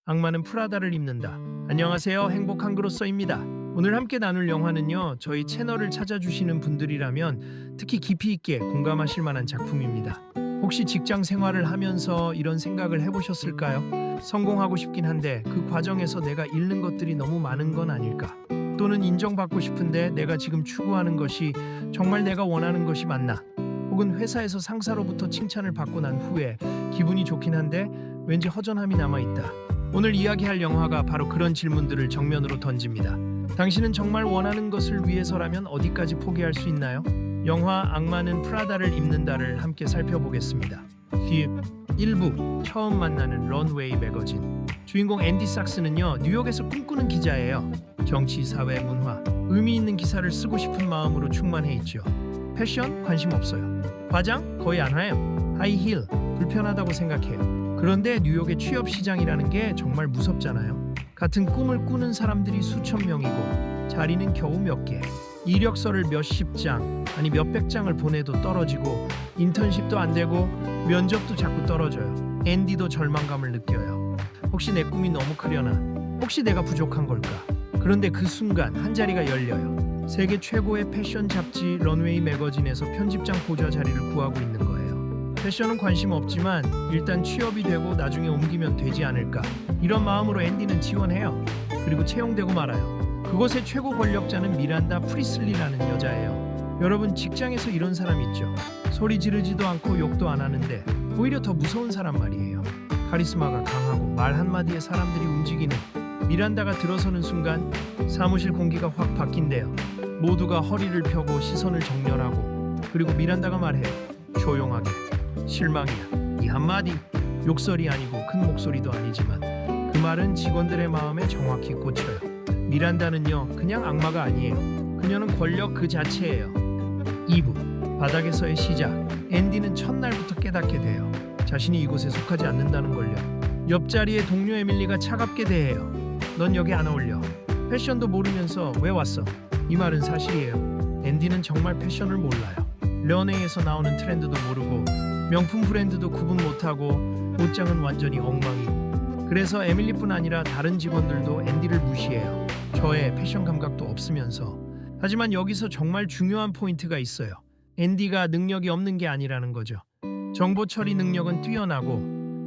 악마는 프라다를 입는다. 안녕하세요. 행복한 그로서입니다. 오늘 함께 나눌 영화는요, 저희 채널을 찾아주시는 분들이라면 특히 깊이 있게 공감하실 만한 작품입니다. 혹시 직장 생활을 하면서 이런 생각을 해보셨을까요? 성공하고 싶긴 한데 그 과정에서 내가 잃는 것들이 너무 많은 건 아닐까? 또는 인정받고 싶은데 내가 지금 추구하는 것이 정말 내가 원하는 것이 맞나? 혹은 회사에서 상사로부터 칭찬을 받고 난 후에 기분이 좋긴 한데 왠지 허전함이 남아있다. 오늘 이야기할 영화가 바로 그런 질문들을 정면으로 던집니다. 당신은 정말 원하는 것을 위해서라면 어디까지 포기할 수 있나요? 영화 악마는 프라다를 입는다를 함께 살펴보겠습니다. 뒤 1부 처음 만나는 런웨이 매거진. 주인공 앤디 삭스는요, 뉴욕에서 꿈꾸는 기자예요. 정치, 사회, 문화, 의미 있는 기사를 쓰고 싶은 마음으로 충만해 있죠. 패션? 관심 없어요. 화장? 거의 안 해요. 하이힐? 불편하다고 생각해요. 그런데 뉴욕의 취업 시장이라는 게 정말 무섭잖아요. 같은 꿈을 꾸는 사람들이 수천 명이고 자리는 겨우 몇 개. 이력서를 몇십 장, 아니 몇백 장을 보내도 떨어지고 인턴십도 안 되고 면접도 자꾸 떨어져요. 앤디도 절망감을 느껴요. 혹시 내 꿈이 너무 크려나? 혹시 내가 부족한 걸까? 그런데 그 순간 한 자리가 열려요. 세계 최고의 패션 잡지 런웨이 매거진에서 편집장 보좌 자리를 구하고 있는 거예요. 패션은 관심 없지만 일단 취업이 되고 나중에 옮기면 되지 않을까, 이런 마음으로 앤디는 지원해요. 그리고 채용되고 말아요. 그곳의 최고 권력자는 미란다 프리슬리라는 여자예요. 여러분, 직장에서 이런 사람 있죠? 소리 지르지도 않고 욕도 안 하는데 오히려 더 무서운 사람 말이에요. 카리스마가 강하고 말 한마디에 사람들이 움직이는. 미란다가 들어서는 순간 사무실 공기가 확 바뀐대요. 모두가 허리를 펴고 시선을 정렬하고, 그리고 미란다가 말해요. 조용하게. 실망이야. 이 한마디. 욕설이 아니고 큰 목소리도 아니지만 그 말은 직원들의 마음에 정확히 꽂혀요. 미란다는요, 그냥 악마가 아니에요. 그녀는 권력 그 자체예요. 2부 바닥에서의 시작. 앤디는 첫날부터 깨닫게 돼요. 자신이 이곳에 속하지 않는다는 걸요. 옆자리의 동료 에밀리가 차갑게 대해요. 넌 여기 안 어울려. 패션도 모르면서 왜 왔어? 이 말은 사실이에요. 앤디는 정말 패션을 몰라요. 런웨이에서 나오는 트렌드도 모르고 명품 브랜드도 구분 못하고 옷장은 완전히 엉망이고. 그래서 에밀리뿐 아니라 다른 직원들도 앤디를 무시해요. 저의 패션 감각도 없으면서. 하지만 여기서 정말 중요한 포인트가 있어요. 앤디가 능력이 없는 게 아니라는 거죠. 정보 처리 능력은 뛰어나고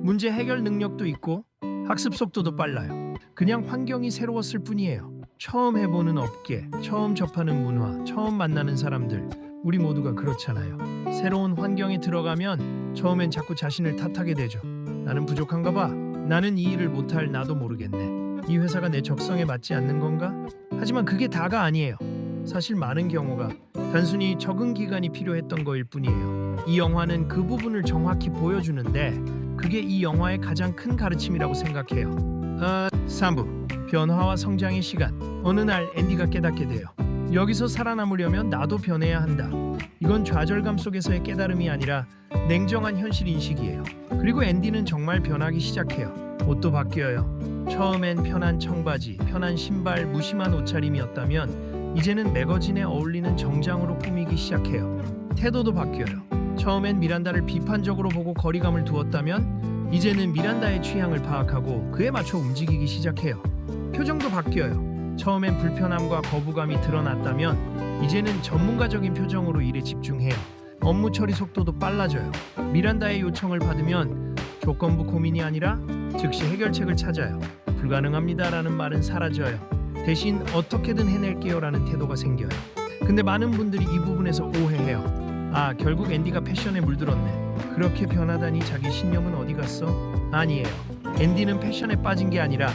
문제 해결 능력도 있고 학습 속도도 빨라요. 그냥 환경이 새로웠을 뿐이에요. 처음 해보는 업계, 처음 접하는 문화, 처음 만나는 사람들. 우리 모두가 그렇잖아요. 새로운 환경에 들어가면 처음엔 자꾸 자신을 탓하게 되죠. 나는 부족한가 봐. 나는 이 일을 못할 나도 모르겠네. 이 회사가 내 적성에 맞지 않는 건가? 하지만 그게 다가 아니에요. 사실 많은 경우가 단순히 적응 기간이 필요했던 거일 뿐이에요. 이 영화는 그 부분을 정확히 보여주는데 그게 이 영화의 가장 큰 가르침이라고 생각해요. 3부 변화와 성장의 시간. 어느 날 앤디가 깨닫게 돼요. 여기서 살아남으려면 나도 변해야 한다. 이건 좌절감 속에서의 깨달음이 아니라 냉정한 현실 인식이에요. 그리고 앤디는 정말 변하기 시작해요. 옷도 바뀌어요. 처음엔 편한 청바지, 편한 신발, 무심한 옷차림이었다면 이제는 매거진에 어울리는 정장으로 꾸미기 시작해요. 태도도 바뀌어요. 처음엔 미란다를 비판적으로 보고 거리감을 두었다면 이제는 미란다의 취향을 파악하고 그에 맞춰 움직이기 시작해요. 표정도 바뀌어요. 처음엔 불편함과 거부감이 드러났다면 이제는 전문가적인 표정으로 일에 집중해요. 업무 처리 속도도 빨라져요. 미란다의 요청을 받으면 조건부 고민이 아니라 즉시 해결책을 찾아요. 불가능합니다라는 말은 사라져요. 대신 어떻게든 해낼게요라는 태도가 생겨요. 근데 많은 분들이 이 부분에서 오해해요. 아, 결국 앤디가 패션에 물들었네. 그렇게 변하다니 자기 신념은 어디 갔어? 아니에요. 앤디는 패션에 빠진 게 아니라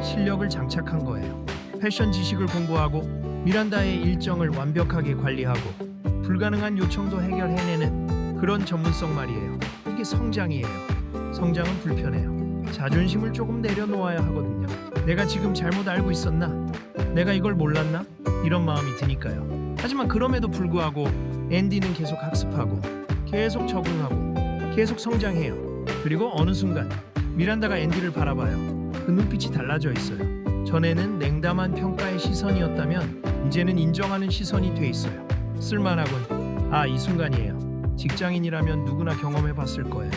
실력을 장착한 거예요. 패션 지식을 공부하고 미란다의 일정을 완벽하게 관리하고 불가능한 요청도 해결해내는 그런 전문성 말이에요. 이게 성장이에요. 성장은 불편해요. 자존심을 조금 내려놓아야 하거든요. 내가 지금 잘못 알고 있었나? 내가 이걸 몰랐나? 이런 마음이 드니까요. 하지만 그럼에도 불구하고 앤디는 계속 학습하고 계속 적응하고 계속 성장해요. 그리고 어느 순간 미란다가 앤디를 바라봐요. 그 눈빛이 달라져 있어요. 전에는 냉담한 평가의 시선이었다면 이제는 인정하는 시선이 돼 있어요. 쓸만하군. 아, 이 순간이에요. 직장인이라면 누구나 경험해 봤을 거예요.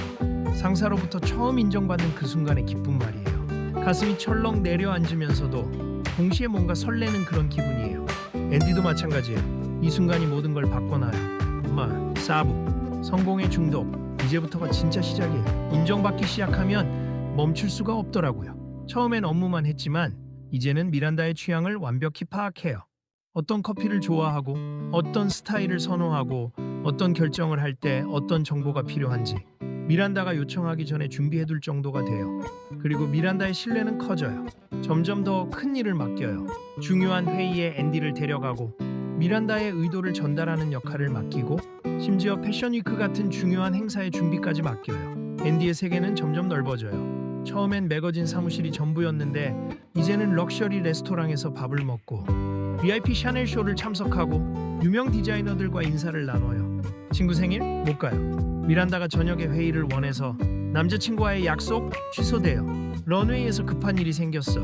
상사로부터 처음 인정받는 그 순간의 기쁨 말이에요. 가슴이 철렁 내려앉으면서도 동시에 뭔가 설레는 그런 기분이에요. 앤디도 마찬가지예요. 이 순간이 모든 걸 바꿔놔요. 사부, 성공의 중독. 이제부터가 진짜 시작이에요. 인정받기 시작하면 멈출 수가 없더라고요. 처음엔 업무만 했지만 이제는 미란다의 취향을 완벽히 파악해요. 어떤 커피를 좋아하고 어떤 스타일을 선호하고 어떤 결정을 할 때 어떤 정보가 필요한지 미란다가 요청하기 전에 준비해둘 정도가 돼요. 그리고 미란다의 신뢰는 커져요. 점점 더 큰 일을 맡겨요. 중요한 회의에 앤디를 데려가고 미란다의 의도를 전달하는 역할을 맡기고 심지어 패션위크 같은 중요한 행사의 준비까지 맡겨요. 앤디의 세계는 점점 넓어져요. 처음엔 매거진 사무실이 전부였는데 이제는 럭셔리 레스토랑에서 밥을 먹고 VIP 샤넬 쇼를 참석하고 유명 디자이너들과 인사를 나눠요. 친구 생일? 못 가요. 미란다가 저녁에 회의를 원해서 남자친구와의 약속? 취소돼요. 런웨이에서 급한 일이 생겼어.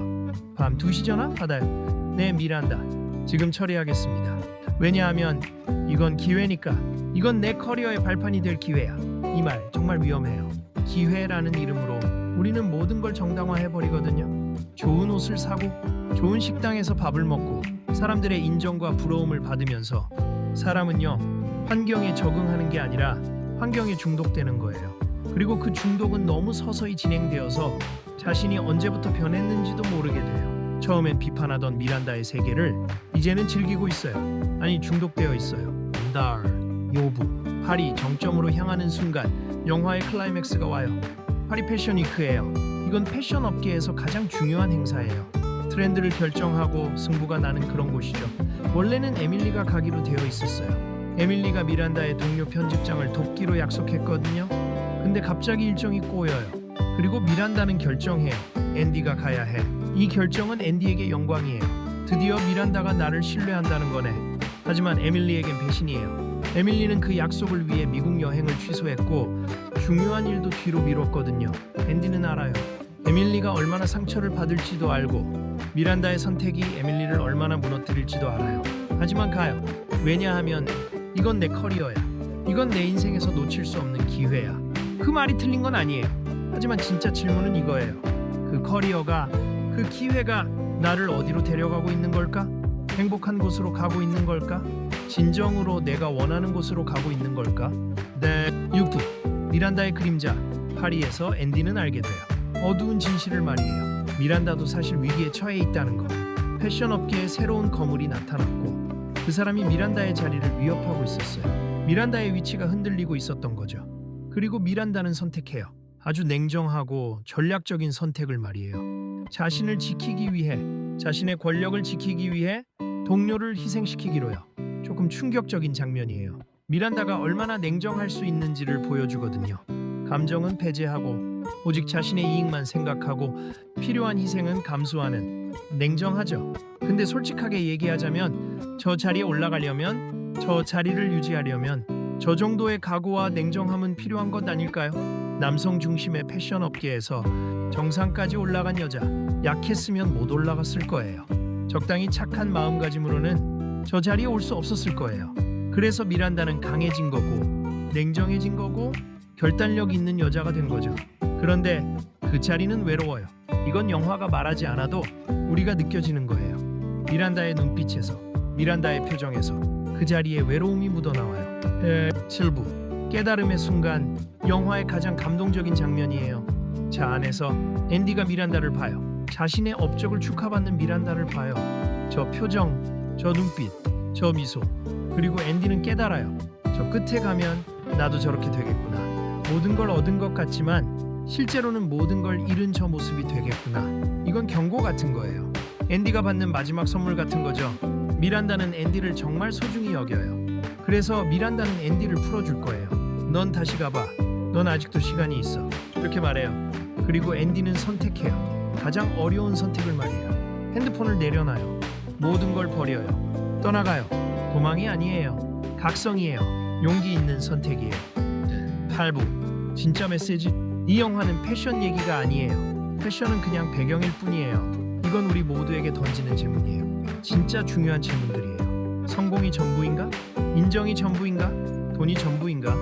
밤 2시 전화? 받아요. 네, 미란다. 지금 처리하겠습니다. 왜냐하면 이건 기회니까. 이건 내 커리어의 발판이 될 기회야. 이 말 정말 위험해요. 기회라는 이름으로 우리는 모든 걸 정당화해버리거든요. 좋은 옷을 사고 좋은 식당에서 밥을 먹고 사람들의 인정과 부러움을 받으면서 사람은요, 환경에 적응하는 게 아니라 환경에 중독되는 거예요. 그리고 그 중독은 너무 서서히 진행되어서 자신이 언제부터 변했는지도 모르게 돼요. 처음엔 비판하던 미란다의 세계를 이제는 즐기고 있어요. 아니, 중독되어 있어요. 달, 요부, 파리 정점으로 향하는 순간 영화의 클라이맥스가 와요. 파리 패션 위크예요. 이건 패션 업계에서 가장 중요한 행사예요. 트렌드를 결정하고 승부가 나는 그런 곳이죠. 원래는 에밀리가 가기로 되어 있었어요. 에밀리가 미란다의 동료 편집장을 돕기로 약속했거든요. 근데 갑자기 일정이 꼬여요. 그리고 미란다는 결정해요. 앤디가 가야 해. 이 결정은 앤디에게 영광이에요. 드디어 미란다가 나를 신뢰한다는 거네. 하지만 에밀리에겐 배신이에요. 에밀리는 그 약속을 위해 미국 여행을 취소했고 중요한 일도 뒤로 미뤘거든요. 앤디는 알아요. 에밀리가 얼마나 상처를 받을지도 알고 미란다의 선택이 에밀리를 얼마나 무너뜨릴지도 알아요. 하지만 가요. 왜냐하면 이건 내 커리어야. 이건 내 인생에서 놓칠 수 없는 기회야. 그 말이 틀린 건 아니에요. 하지만 진짜 질문은 이거예요. 그 커리어가, 그 기회가 나를 어디로 데려가고 있는 걸까? 행복한 곳으로 가고 있는 걸까? 진정으로 내가 원하는 곳으로 가고 있는 걸까? 네, 유프, 미란다의 그림자, 파리에서 앤디는 알게 돼요. 어두운 진실을 말이에요. 미란다도 사실 위기에 처해 있다는 거. 패션 업계에 새로운 거물이 나타났고 그 사람이 미란다의 자리를 위협하고 있었어요. 미란다의 위치가 흔들리고 있었던 거죠. 그리고 미란다는 선택해요. 아주 냉정하고 전략적인 선택을 말이에요. 자신을 지키기 위해, 자신의 권력을 지키기 위해 동료를 희생시키기로요. 조금 충격적인 장면이에요. 미란다가 얼마나 냉정할 수 있는지를 보여주거든요. 감정은 배제하고 오직 자신의 이익만 생각하고 필요한 희생은 감수하는, 냉정하죠. 근데 솔직하게 얘기하자면 저 자리에 올라가려면, 저 자리를 유지하려면 저 정도의 각오와 냉정함은 필요한 것 아닐까요? 남성 중심의 패션 업계에서 정상까지 올라간 여자, 약했으면 못 올라갔을 거예요. 적당히 착한 마음가짐으로는 저 자리에 올 수 없었을 거예요. 그래서 미란다는 강해진 거고 냉정해진 거고 결단력 있는 여자가 된 거죠. 그런데 그 자리는 외로워요. 이건 영화가 말하지 않아도 우리가 느껴지는 거예요. 미란다의 눈빛에서, 미란다의 표정에서 그 자리에 외로움이 묻어나와요. 7부, 깨달음의 순간, 영화의 가장 감동적인 장면이에요. 차 안에서 앤디가 미란다를 봐요. 자신의 업적을 축하받는 미란다를 봐요. 저 표정, 저 눈빛, 저 미소. 그리고 앤디는 깨달아요. 저 끝에 가면 나도 저렇게 되겠구나. 모든 걸 얻은 것 같지만 실제로는 모든 걸 잃은 저 모습이 되겠구나. 이건 경고 같은 거예요. 앤디가 받는 마지막 선물 같은 거죠. 미란다는 앤디를 정말 소중히 여겨요. 그래서 미란다는 앤디를 풀어줄 거예요. 넌 다시 가봐. 넌 아직도 시간이 있어. 이렇게 말해요. 그리고 앤디는 선택해요. 가장 어려운 선택을 말이에요. 핸드폰을 내려놔요. 모든 걸 버려요. 떠나가요. 도망이 아니에요. 각성이에요. 용기 있는 선택이에요. 8부, 진짜 메시지. 이 영화는 패션 얘기가 아니에요. 패션은 그냥 배경일 뿐이에요. 이건 우리 모두에게 던지는 질문이에요. 진짜 중요한 질문들이에요. 성공이 전부인가? 인정이 전부인가? 돈이 전부인가?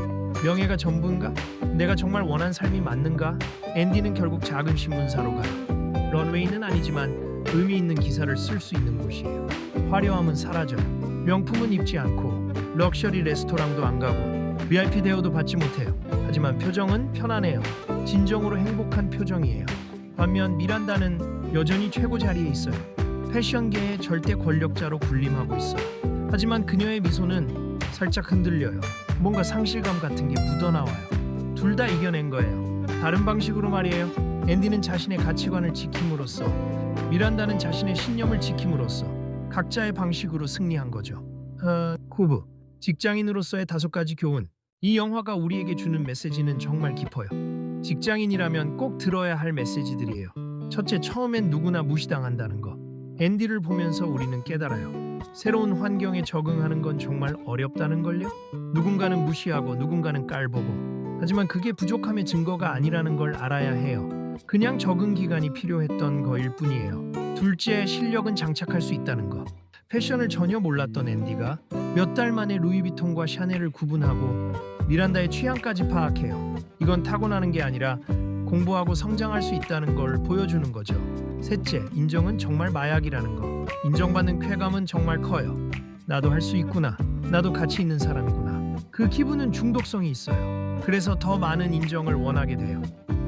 명예가 전부인가? 내가 정말 원한 삶이 맞는가? 앤디는 결국 작은 신문사로 가요. 런웨이는 아니지만 의미 있는 기사를 쓸 수 있는 곳이에요. 화려함은 사라져요. 명품은 입지 않고 럭셔리 레스토랑도 안 가고 VIP 대우도 받지 못해요. 하지만 표정은 편안해요. 진정으로 행복한 표정이에요. 반면 미란다는 여전히 최고 자리에 있어요. 패션계의 절대 권력자로 군림하고 있어요. 하지만 그녀의 미소는 살짝 흔들려요. 뭔가 상실감 같은 게 묻어나와요. 둘 다 이겨낸 거예요. 다른 방식으로 말이에요. 앤디는 자신의 가치관을 지킴으로써, 미란다는 자신의 신념을 지킴으로써 각자의 방식으로 승리한 거죠. 후브, 직장인으로서의 5가지 교훈. 이 영화가 우리에게 주는 메시지는 정말 깊어요. 직장인이라면 꼭 들어야 할 메시지들이에요. 첫째, 처음엔 누구나 무시당한다는 거. 앤디를 보면서 우리는 깨달아요. 새로운 환경에 적응하는 건 정말 어렵다는 걸요. 누군가는 무시하고 누군가는 깔보고. 하지만 그게 부족함의 증거가 아니라는 걸 알아야 해요. 그냥 적응 기간이 필요했던 거일 뿐이에요. 둘째, 실력은 장착할 수 있다는 거. 패션을 전혀 몰랐던 앤디가 몇 달 만에 루이비통과 샤넬을 구분하고 미란다의 취향까지 파악해요. 이건 타고나는 게 아니라 공부하고 성장할 수 있다는 걸 보여주는 거죠. 셋째, 인정은 정말 마약이라는 거. 인정받는 쾌감은 정말 커요. 나도 할 수 있구나. 나도 가치 있는 사람이구나. 그 기분은 중독성이 있어요. 그래서 더 많은 인정을 원하게 돼요.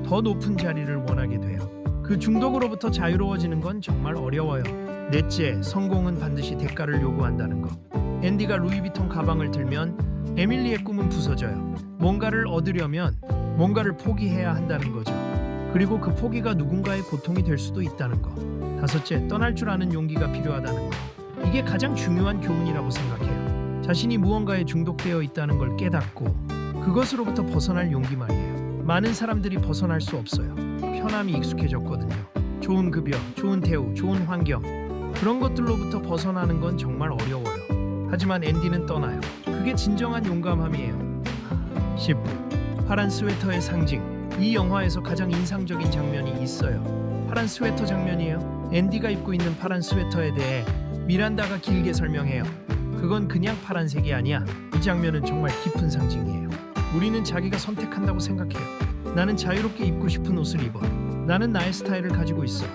더 높은 자리를 원하게 돼요. 그 중독으로부터 자유로워지는 건 정말 어려워요. 넷째, 성공은 반드시 대가를 요구한다는 거. 앤디가 루이비통 가방을 들면 에밀리의 꿈은 부서져요. 뭔가를 얻으려면 뭔가를 포기해야 한다는 거죠. 그리고 그 포기가 누군가의 고통이 될 수도 있다는 거. 다섯째, 떠날 줄 아는 용기가 필요하다는 거. 이게 가장 중요한 교훈이라고 생각해요. 자신이 무언가에 중독되어 있다는 걸 깨닫고 그것으로부터 벗어날 용기 말이에요. 많은 사람들이 벗어날 수 없어요. 편함이 익숙해졌거든요. 좋은 급여, 좋은 대우, 좋은 환경, 그런 것들로부터 벗어나는 건 정말 어려워요. 하지만 앤디는 떠나요. 그게 진정한 용감함이에요. 10부, 파란 스웨터의 상징. 이 영화에서 가장 인상적인 장면이 있어요. 파란 스웨터 장면이에요. 앤디가 입고 있는 파란 스웨터에 대해 미란다가 길게 설명해요. 그건 그냥 파란색이 아니야. 이 장면은 정말 깊은 상징이에요. 우리는 자기가 선택한다고 생각해요. 나는 자유롭게 입고 싶은 옷을 입어. 나는 나의 스타일을 가지고 있어.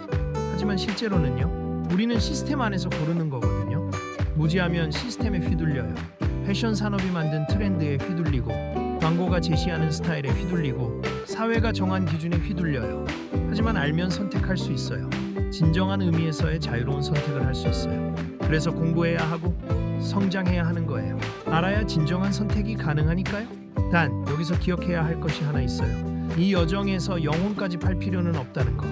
하지만 실제로는요, 우리는 시스템 안에서 고르는 거거든요. 무지하면 시스템에 휘둘려요. 패션 산업이 만든 트렌드에 휘둘리고, 광고가 제시하는 스타일에 휘둘리고, 사회가 정한 기준에 휘둘려요. 하지만 알면 선택할 수 있어요. 진정한 의미에서의 자유로운 선택을 할 수 있어요. 그래서 공부해야 하고 성장해야 하는 거예요. 알아야 진정한 선택이 가능하니까요. 단 여기서 기억해야 할 것이 하나 있어요. 이 여정에서 영혼까지 팔 필요는 없다는 거.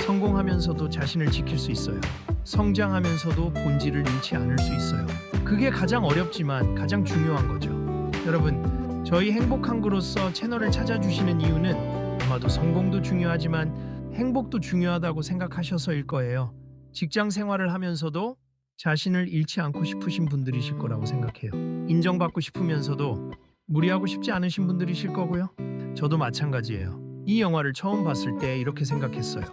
성공하면서도 자신을 지킬 수 있어요. 성장하면서도 본질을 잃지 않을 수 있어요. 그게 가장 어렵지만 가장 중요한 거죠. 여러분, 저희 행복한그로서 채널을 찾아주시는 이유는 아마도 성공도 중요하지만 행복도 중요하다고 생각하셔서일 거예요. 직장 생활을 하면서도 자신을 잃지 않고 싶으신 분들이실 거라고 생각해요. 인정받고 싶으면서도 무리하고 싶지 않으신 분들이실 거고요. 저도 마찬가지예요. 이 영화를 처음 봤을 때 이렇게 생각했어요.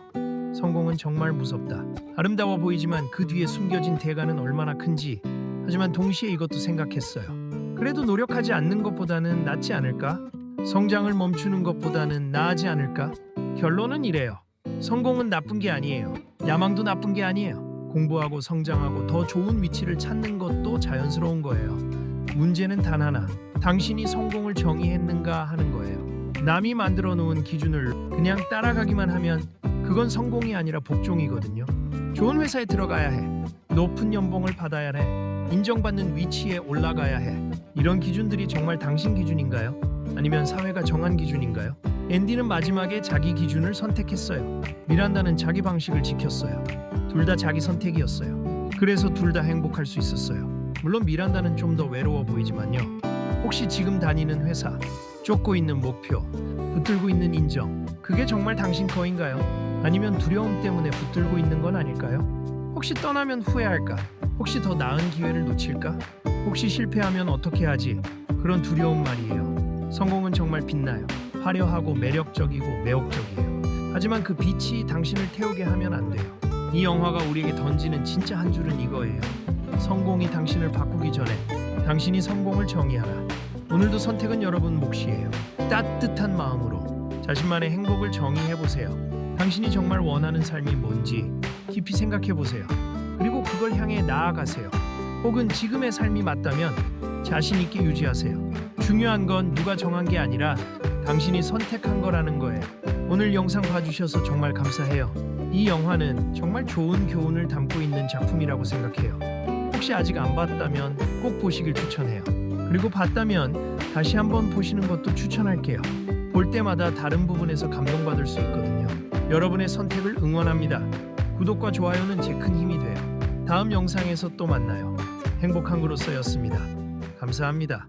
성공은 정말 무섭다. 아름다워 보이지만 그 뒤에 숨겨진 대가는 얼마나 큰지. 하지만 동시에 이것도 생각했어요. 그래도 노력하지 않는 것보다는 낫지 않을까? 성장을 멈추는 것보다는 나아지 않을까? 결론은 이래요. 성공은 나쁜 게 아니에요. 야망도 나쁜 게 아니에요. 공부하고 성장하고 더 좋은 위치를 찾는 것도 자연스러운 거예요. 문제는 단 하나. 당신이 성공을 정의했는가 하는 거예요. 남이 만들어 놓은 기준을 그냥 따라가기만 하면 그건 성공이 아니라 복종이거든요. 좋은 회사에 들어가야 해. 높은 연봉을 받아야 해. 인정받는 위치에 올라가야 해. 이런 기준들이 정말 당신 기준인가요? 아니면 사회가 정한 기준인가요? 앤디는 마지막에 자기 기준을 선택했어요. 미란다는 자기 방식을 지켰어요. 둘 다 자기 선택이었어요. 그래서 둘 다 행복할 수 있었어요. 물론 미란다는 좀 더 외로워 보이지만요. 혹시 지금 다니는 회사, 쫓고 있는 목표, 붙들고 있는 인정, 그게 정말 당신 거인가요? 아니면 두려움 때문에 붙들고 있는 건 아닐까요? 혹시 떠나면 후회할까? 혹시 더 나은 기회를 놓칠까? 혹시 실패하면 어떻게 하지? 그런 두려움 말이에요. 성공은 정말 빛나요. 화려하고 매력적이고 매혹적이에요. 하지만 그 빛이 당신을 태우게 하면 안 돼요. 이 영화가 우리에게 던지는 진짜 한 줄은 이거예요. 성공이 당신을 바꾸기 전에 당신이 성공을 정의하라. 오늘도 선택은 여러분 몫이에요. 따뜻한 마음으로 자신만의 행복을 정의해보세요. 당신이 정말 원하는 삶이 뭔지 깊이 생각해 보세요. 그리고 그걸 향해 나아가세요. 혹은 지금의 삶이 맞다면 자신 있게 유지하세요. 중요한 건 누가 정한 게 아니라 당신이 선택한 거라는 거예요. 오늘 영상 봐주셔서 정말 감사해요. 이 영화는 정말 좋은 교훈을 담고 있는 작품이라고 생각해요. 혹시 아직 안 봤다면 꼭 보시길 추천해요. 그리고 봤다면 다시 한번 보시는 것도 추천할게요. 볼 때마다 다른 부분에서 감동받을 수 있거든요. 여러분의 선택을 응원합니다. 구독과 좋아요는 제 큰 힘이 돼요. 다음 영상에서 또 만나요. 행복한 그로서였습니다. 감사합니다.